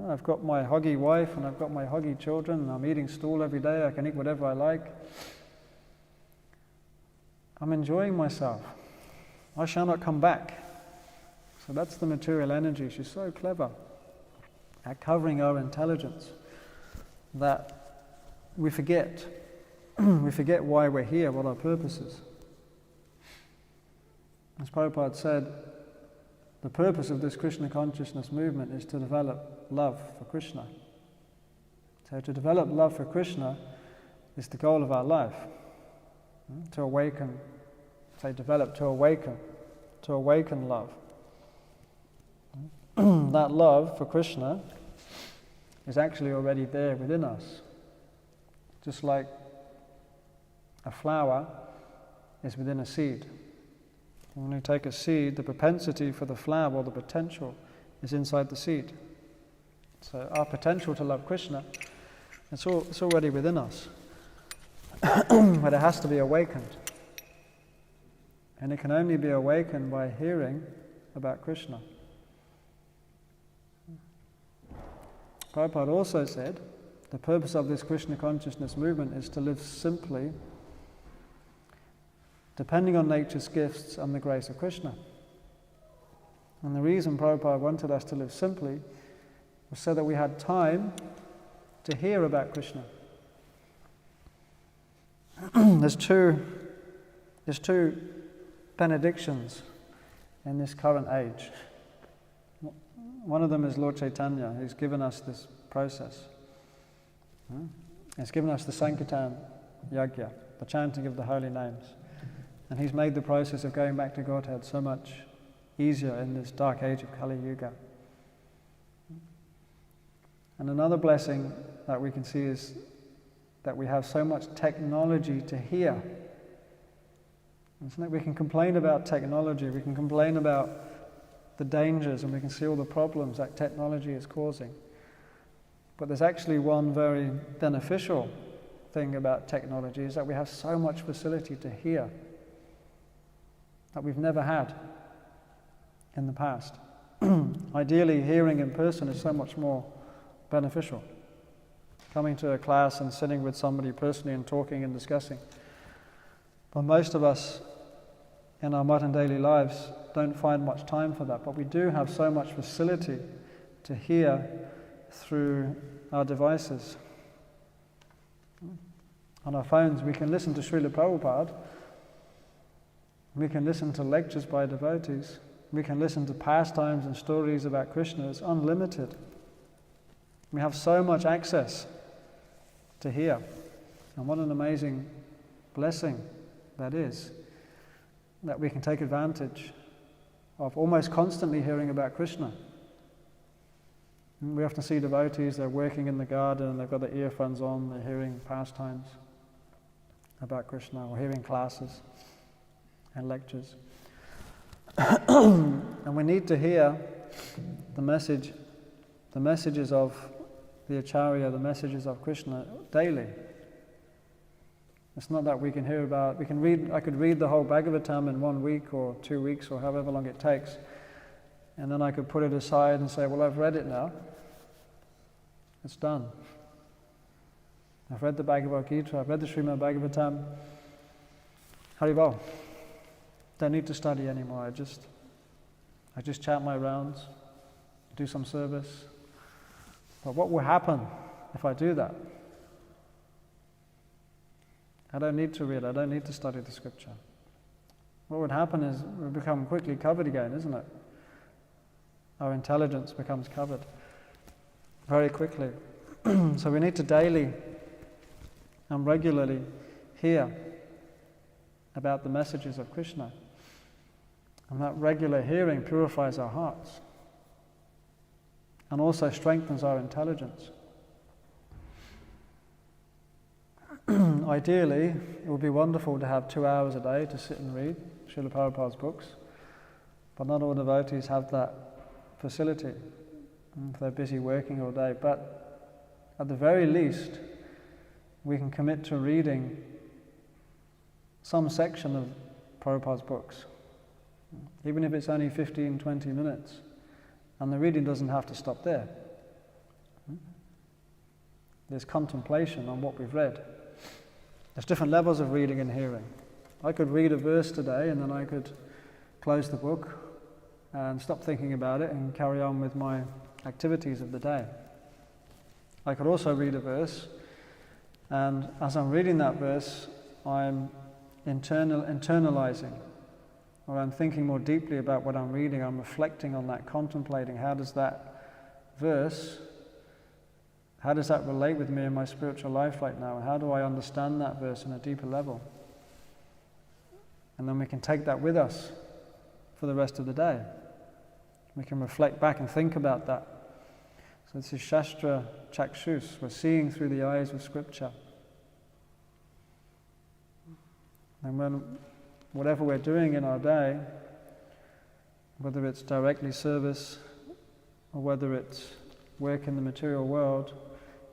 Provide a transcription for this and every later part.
I've got my hoggy wife and I've got my hoggy children and I'm eating stool every day, I can eat whatever I like. I'm enjoying myself. I shall not come back. So that's the material energy. She's so clever at covering our intelligence that we forget. We forget why we're here, what our purpose is. As Prabhupada said, the purpose of this Krishna consciousness movement is to develop love for Krishna. So to develop love for Krishna is the goal of our life. To awaken, to awaken love. That love for Krishna is actually already there within us. Just like a flower is within a seed. When you take a seed, the propensity for the flower, or the potential, is inside the seed. So our potential to love Krishna, it's already within us. But it has to be awakened. And it can only be awakened by hearing about Krishna. Prabhupada also said, the purpose of this Krishna consciousness movement is to live simply, depending on nature's gifts and the grace of Krishna. And the reason Prabhupada wanted us to live simply was so that we had time to hear about Krishna. There's two benedictions in this current age. One of them is Lord Chaitanya, who's given us this process. He's given us the Sankirtan Yajna, the chanting of the holy names. And he's made the process of going back to Godhead so much easier in this dark age of Kali Yuga. And another blessing that we can see is that we have so much technology to hear. We can complain about technology, we can complain about the dangers, and we can see all the problems that technology is causing. But there's actually one very beneficial thing about technology, is that we have so much facility to hear that we've never had in the past. Ideally, hearing in person is so much more beneficial. Coming to a class and sitting with somebody personally and talking and discussing. But most of us in our modern daily lives don't find much time for that, but we do have so much facility to hear through our devices. On our phones we can listen to Srila Prabhupada, we can listen to lectures by devotees, we can listen to pastimes and stories about Krishna. It's unlimited. We have so much access to hear, and what an amazing blessing that is, that we can take advantage of almost constantly hearing about Krishna. We often see devotees, they're working in the garden and they've got their earphones on, they're hearing pastimes about Krishna or hearing classes and lectures. And we need to hear the messages of the Acharya, the messages of Krishna daily. It's not that we can hear about, I could read the whole Bhagavatam in 1 week or 2 weeks or however long it takes, and then I could put it aside and say, well, I've read it now. It's done. I've read the Bhagavad Gita, I've read the Srimad Bhagavatam. Haribol. Don't need to study anymore. I just chant my rounds, do some service. But what will happen if I do that? I don't need to read, I don't need to study the scripture. What would happen is we become quickly covered again, isn't it? Our intelligence becomes covered very quickly. So we need to daily and regularly hear about the messages of Krishna. And that regular hearing purifies our hearts and also strengthens our intelligence. Ideally, it would be wonderful to have 2 hours a day to sit and read Srila Prabhupada's books, but not all devotees have that facility if they're busy working all day. But at the very least, we can commit to reading some section of Prabhupada's books, even if it's only 15-20 minutes, and the reading doesn't have to stop there. this contemplation on what we've read. There's different levels of reading and hearing. I could read a verse today and then I could close the book and stop thinking about it and carry on with my activities of the day. I could also read a verse, and as I'm reading that verse, I'm internalizing, or I'm thinking more deeply about what I'm reading. I'm reflecting on that, contemplating how does that verse, how does that relate with me in my spiritual life right now? How do I understand that verse on a deeper level? And then we can take that with us for the rest of the day. We can reflect back and think about that. So this is Shastra Chakshus. We're seeing through the eyes of Scripture. And when whatever we're doing in our day, whether it's directly service or whether it's work in the material world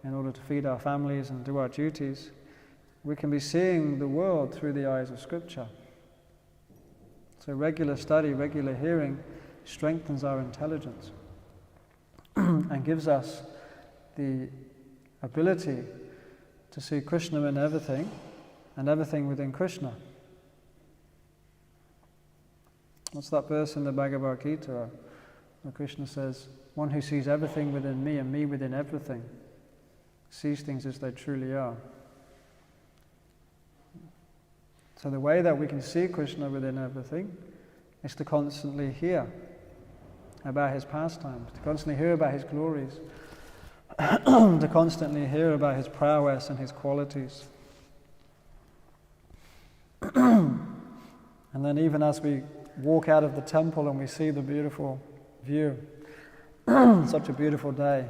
in order to feed our families and do our duties, we can be seeing the world through the eyes of Scripture. So regular study, regular hearing strengthens our intelligence and gives us the ability to see Krishna in everything and everything within Krishna. What's that verse in the Bhagavad Gita where Krishna says, one who sees everything within me and me within everything sees things as they truly are. So the way that we can see Krishna within everything is to constantly hear about his pastimes, to constantly hear about his glories, to constantly hear about his prowess and his qualities. And then even as we walk out of the temple and we see the beautiful view, such a beautiful day,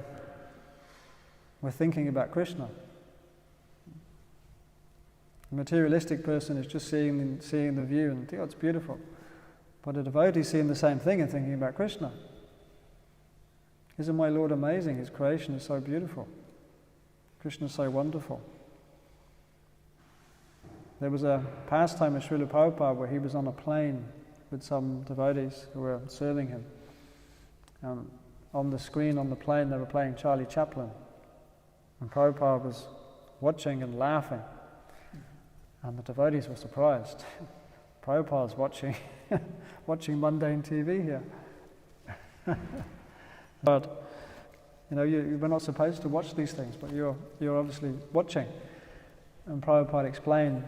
we're thinking about Krishna. The materialistic person is just seeing the view and think, oh, it's beautiful. But a devotee is seeing the same thing and thinking about Krishna. Isn't my Lord amazing? His creation is so beautiful. Krishna is so wonderful. There was a pastime of Srila Prabhupada where he was on a plane with some devotees who were serving him. On the screen on the plane they were playing Charlie Chaplin. And Prabhupada was watching and laughing. And the devotees were surprised. Prabhupada's watching mundane TV here. But, we're not supposed to watch these things, but you're obviously watching. And Prabhupada explained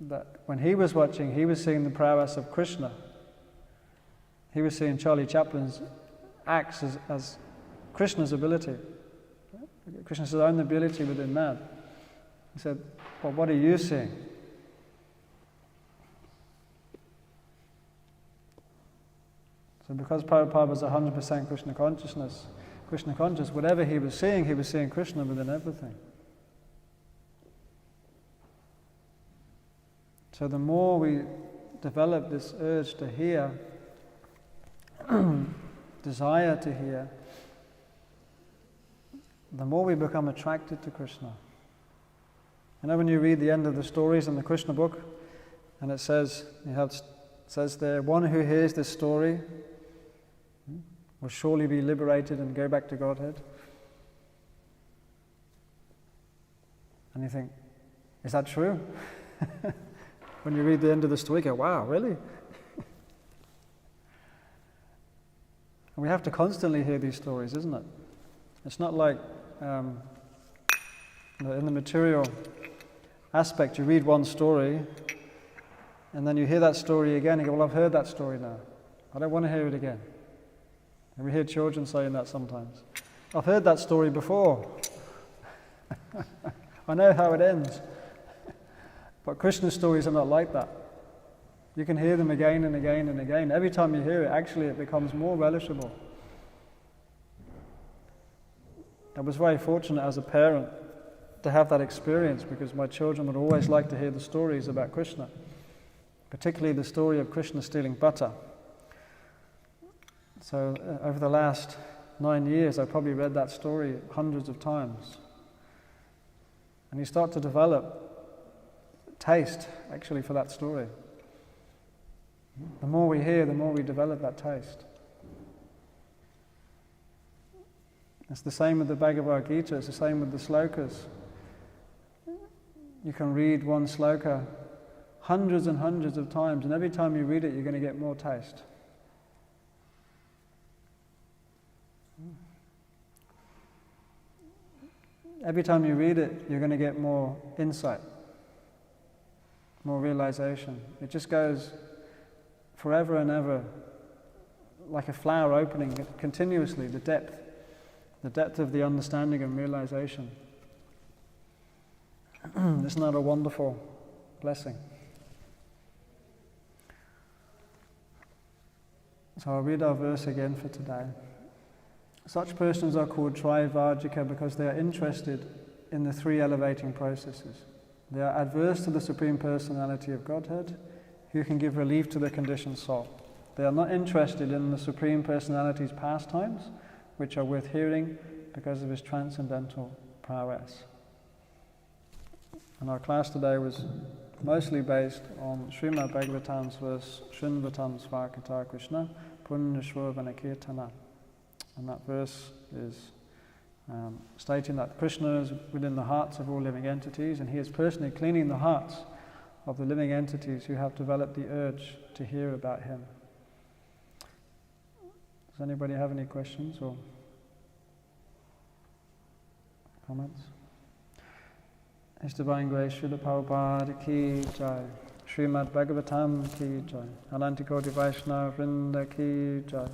that when he was watching, he was seeing the prowess of Krishna. He was seeing Charlie Chaplin's acts as Krishna's ability. Krishna's own ability within man. He said, well, what are you seeing? So because Prabhupada was 100% Krishna conscious, whatever he was seeing Krishna within everything. So the more we develop this urge to hear, desire to hear, the more we become attracted to Krishna. When you read the end of the stories in the Krishna book, and it says there, one who hears this story will surely be liberated and go back to Godhead. And you think, is that true? When you read the end of the story, you go, wow, really? And we have to constantly hear these stories, isn't it? It's not like in the material aspect, you read one story and then you hear that story again and you go, well, I've heard that story now. I don't want to hear it again. And we hear children saying that sometimes. I've heard that story before. I know how it ends. But Krishna's stories are not like that. You can hear them again and again and again. Every time you hear it, actually it becomes more relishable. I was very fortunate as a parent to have that experience because my children would always like to hear the stories about Krishna, particularly the story of Krishna stealing butter. So over the last 9 years, I've probably read that story hundreds of times. And you start to develop taste, actually, for that story. The more we hear, the more we develop that taste. It's the same with the Bhagavad Gita, it's the same with the slokas. You can read one sloka hundreds and hundreds of times, and every time you read it, you're going to get more taste. Every time you read it, you're going to get more insight, more realization. It just goes forever and ever, like a flower opening continuously, the depth of the understanding and realization. Isn't that a wonderful blessing? So I'll read our verse again for today. Such persons are called Trivajika because they are interested in the three elevating processes. They are adverse to the Supreme Personality of Godhead, who can give relief to the conditioned soul. They are not interested in the Supreme Personality's pastimes, which are worth hearing because of his transcendental prowess. And our class today was mostly based on Srimad Bhagavatam's verse, Srinvatam Svakata Krishna, Punyashravana Kirtana. And that verse is stating that Krishna is within the hearts of all living entities, and he is personally cleaning the hearts of the living entities who have developed the urge to hear about him. Does anybody have any questions or comments? His Divine Grace, Srila Prabhupada Ki Jai, Srimad Bhagavatam Ki Jai, Anantikoti Vaishnava Vrinda Ki Jai.